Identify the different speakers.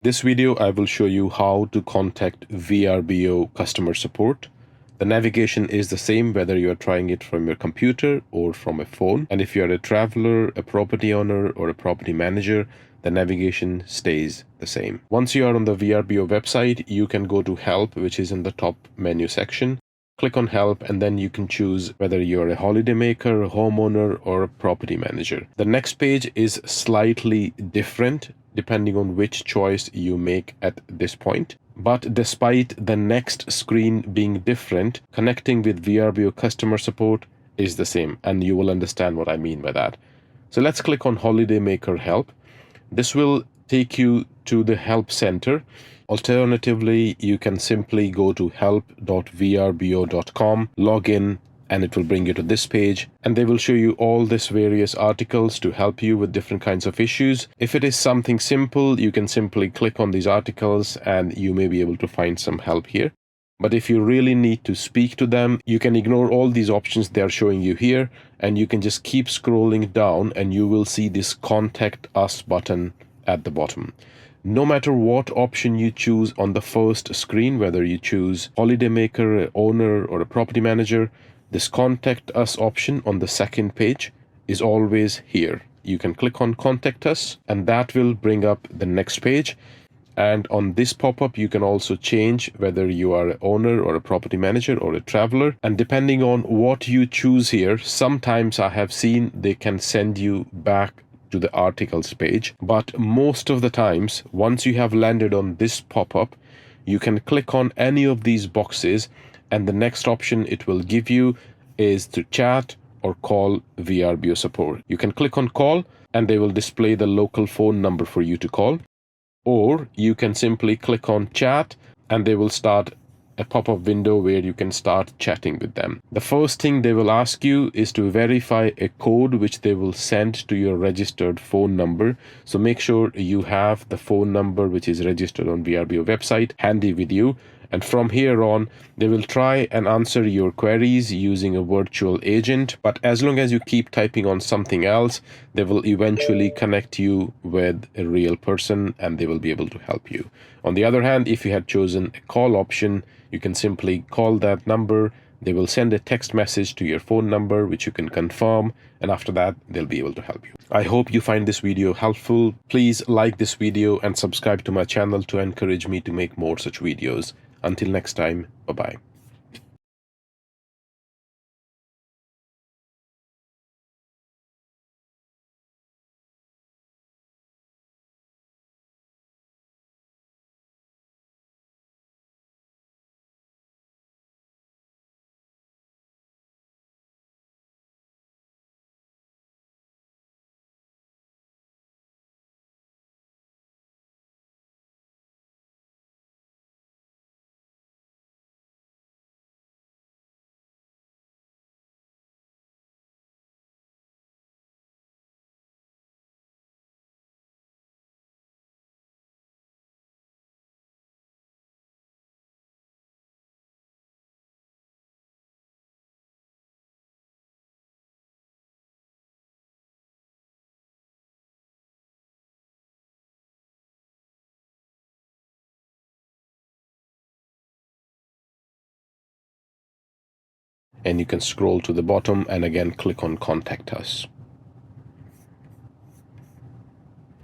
Speaker 1: This video, I will show you how to contact VRBO customer support. The navigation is the same whether you are trying it from your computer or from a phone. And if you are a traveler, a property owner, or a property manager, the navigation stays the same. Once you are on the VRBO website, you can go to Help, which is in the top menu section. Click on Help, and then you can choose whether you're a holidaymaker, a homeowner, or a property manager. The next page is slightly different depending on which choice you make at this point. But despite the next screen being different, connecting with VRBO customer support is the same, and you will understand what I mean by that. So let's click on Holidaymaker Help. This will take you to the Help Center. Alternatively, you can simply go to help.vrbo.com, log in, and it will bring you to this page, and they will show you all these various articles to help you with different kinds of issues. If it is something simple, you can simply click on these articles and you may be able to find some help here. But if you really need to speak to them, you can ignore all these options they are showing you here, and you can just keep scrolling down and you will see this Contact Us button at the bottom. No matter what option you choose on the first screen, whether you choose holidaymaker, an owner, or a property manager, this Contact Us option on the second page is always here. You can click on Contact Us, and that will bring up the next page. And on this pop-up, you can also change whether you are an owner or a property manager or a traveler. And depending on what you choose here, sometimes I have seen they can send you back to the articles page. But most of the times, once you have landed on this pop-up, you can click on any of these boxes, and the next option it will give you is to chat or call VRBO support. You can click on call, and they will display the local phone number for you to call. Or you can simply click on chat, and they will start a pop-up window where you can start chatting with them. The first thing they will ask you is to verify a code which they will send to your registered phone number. So make sure you have the phone number which is registered on VRBO website handy with you. And from here on, they will try and answer your queries using a virtual agent. But as long as you keep typing on something else, they will eventually connect you with a real person and they will be able to help you. On the other hand, if you had chosen a call option, you can simply call that number. They will send a text message to your phone number, which you can confirm. And after that, they'll be able to help you. I hope you find this video helpful. Please like this video and subscribe to my channel to encourage me to make more such videos. Until next time, bye-bye. And you can scroll to the bottom and again click on Contact Us.